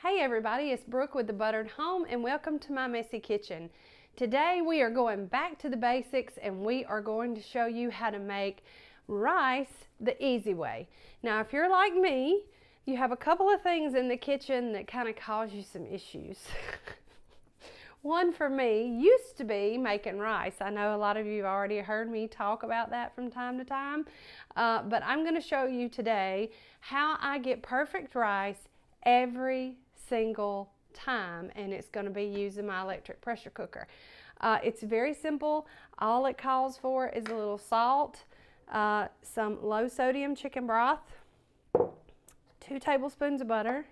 Hey everybody, it's Brooke with The Buttered Home and welcome to my messy kitchen. Today we are going back to the basics and we are going to show you how to make rice the easy way. Now if you're like me, you have a couple of things in the kitchen that kind of cause you some issues. One for me used to be making rice. I know a lot of you have already heard me talk about that from time to time, but I'm going to show you today how I get perfect rice every single time, and it's going to be using my electric pressure cooker. It's very simple. All it calls for is a little salt, some low sodium chicken broth, 2 tablespoons of butter,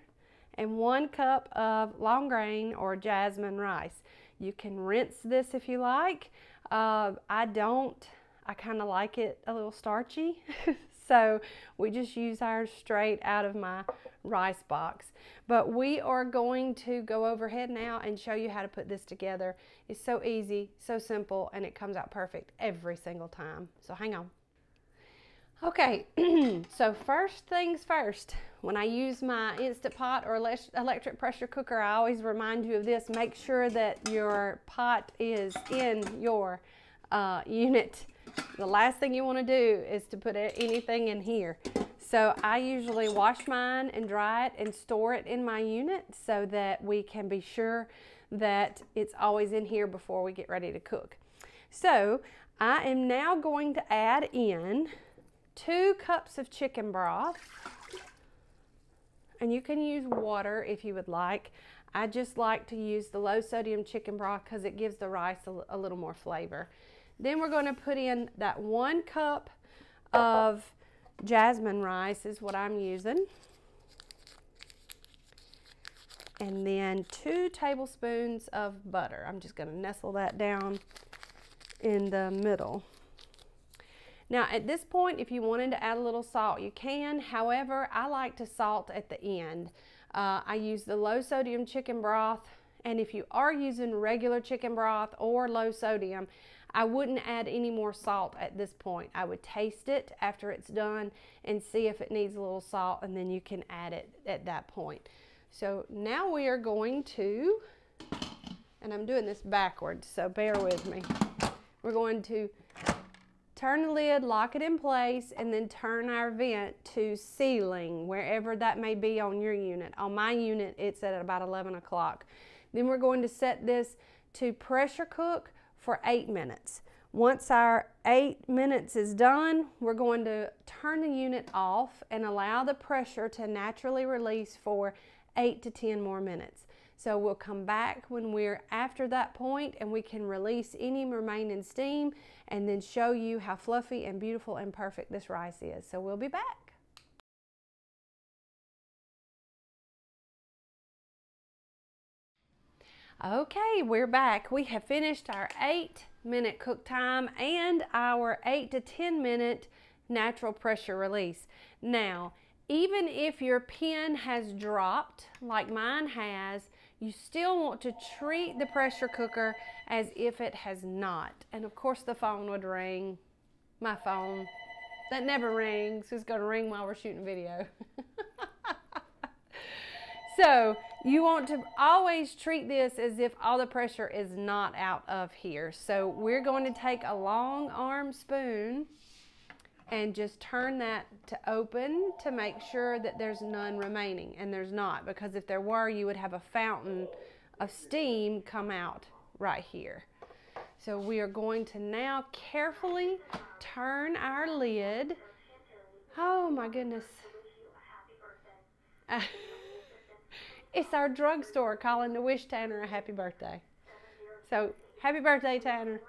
and 1 cup of long grain or jasmine rice. You can rinse this if you like. I don't. I kind of like it a little starchy. So we just use ours straight out of my rice box. But we are going to go overhead now and show you how to put this together. It's so easy, so simple, and it comes out perfect every single time. So hang on. Okay, so first things first, when I use my Instant Pot or electric pressure cooker, I always remind you of this. Make sure that your pot is in your unit. The last thing you want to do is to put anything in here. So I usually wash mine and dry it and store it in my unit so that we can be sure that it's always in here before we get ready to cook. So I am now going to add in 2 cups of chicken broth, and you can use water if you would like. I just like to use the low sodium chicken broth because it gives the rice a little more flavor. Then we're going to put in that 1 cup of jasmine rice is what I'm using. And then 2 tablespoons of butter. I'm just going to nestle that down in the middle. Now at this point, if you wanted to add a little salt, you can. However, I like to salt at the end. I use the low sodium chicken broth, and if you are using regular chicken broth or low sodium, I wouldn't add any more salt at this point. I would taste it after it's done and see if it needs a little salt, and then you can add it at that point. So now we are going to, and I'm doing this backwards, so bear with me. We're going to turn the lid, lock it in place, and then turn our vent to ceiling, wherever that may be on your unit. On my unit, it's at about 11 o'clock. Then we're going to set this to pressure cook for 8 minutes. Once our 8 minutes is done, we're going to turn the unit off and allow the pressure to naturally release for 8 to 10 more minutes. So we'll come back when we're after that point and we can release any remaining steam and then show you how fluffy and beautiful and perfect this rice is. So we'll be back. Okay, we're back. We have finished our 8-minute cook time and our 8 to 10 minute natural pressure release. Now, even if your pin has dropped like mine has, you still want to treat the pressure cooker as if it has not. And of course the phone would ring. My phone, that never rings. It's going to ring while we're shooting video. So you want to always treat this as if all the pressure is not out of here. So we're going to take a long arm spoon and just turn that to open to make sure that there's none remaining. And there's not, because if there were, you would have a fountain of steam come out right here. So we are going to now carefully turn our lid. Oh my goodness. It's our drugstore calling to wish Tanner a happy birthday. So, happy birthday, Tanner.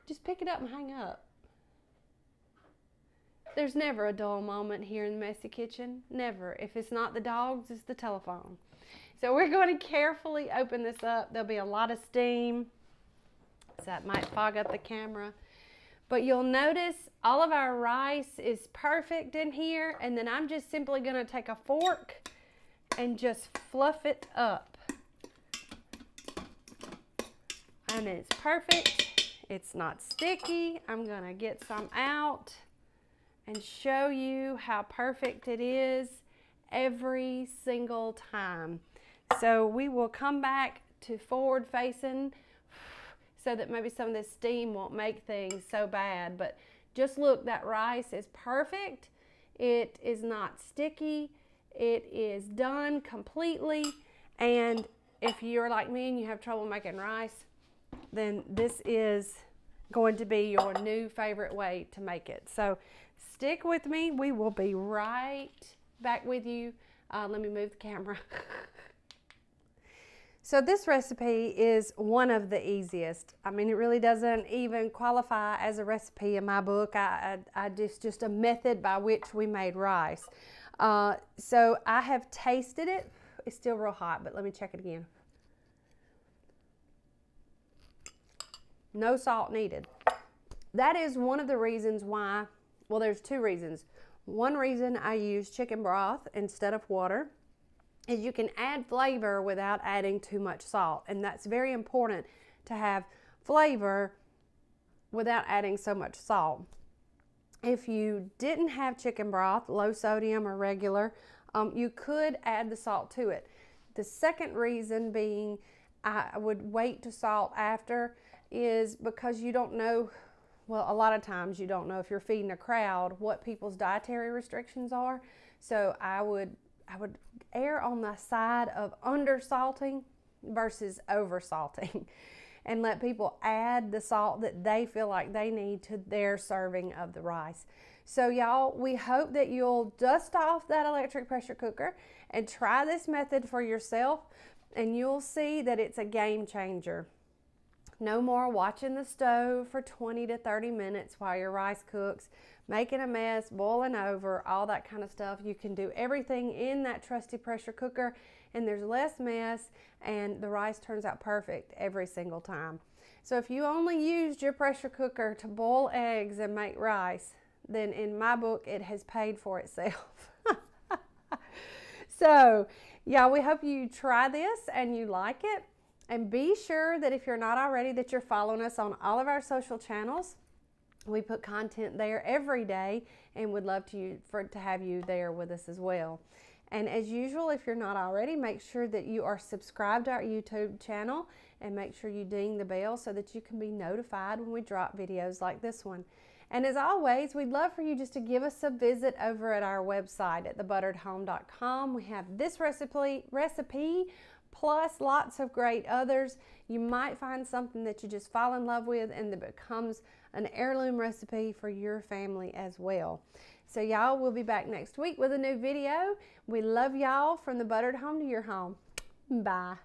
Just pick it up and hang up. There's never a dull moment here in the messy kitchen. Never. If it's not the dogs, it's the telephone. So we're going to carefully open this up. There'll be a lot of steam, so that might fog up the camera. But you'll notice all of our rice is perfect in here, and then I'm just simply going to take a fork and just fluff it up. And it's perfect. It's not sticky. I'm going to get some out and show you how perfect it is every single time. So we will come back to forward facing so that maybe some of this steam won't make things so bad. But just look, that rice is perfect. It is not sticky. It is done completely. And if you're like me and you have trouble making rice, then this is going to be your new favorite way to make it. So stick with me. We will be right back with you. Let me move the camera. So this recipe is one of the easiest. I mean, it really doesn't even qualify as a recipe in my book. Just a method by which we made rice. So I have tasted it. It's still real hot, but let me check it again. No salt needed. That is one of the reasons why, well, there's two reasons. One reason I use chicken broth instead of water is you can add flavor without adding too much salt. And that's very important, to have flavor without adding so much salt. If you didn't have chicken broth, low sodium or regular, you could add the salt to it. The second reason being I would wait to salt after is because you don't know, well, a lot of times you don't know if you're feeding a crowd what people's dietary restrictions are. So I would err on the side of under salting versus over salting and let people add the salt that they feel like they need to their serving of the rice. So y'all, we hope that you'll dust off that electric pressure cooker and try this method for yourself, and you'll see that it's a game changer. No more watching the stove for 20 to 30 minutes while your rice cooks, making a mess, boiling over, all that kind of stuff. You can do everything in that trusty pressure cooker, and there's less mess, and the rice turns out perfect every single time. So if you only used your pressure cooker to boil eggs and make rice, then in my book it has paid for itself. So yeah, we hope you try this and you like it. And be sure that if you're not already, that you're following us on all of our social channels. We put content there every day and would love to have you there with us as well. And as usual, if you're not already, make sure that you are subscribed to our YouTube channel and make sure you ding the bell so that you can be notified when we drop videos like this one. And as always, we'd love for you just to give us a visit over at our website at thebutteredhome.com. We have this recipe plus lots of great others. You might find something that you just fall in love with and that becomes an heirloom recipe for your family as well. So y'all, we'll be back next week with a new video. We love y'all, from the buttered home to your home. Bye.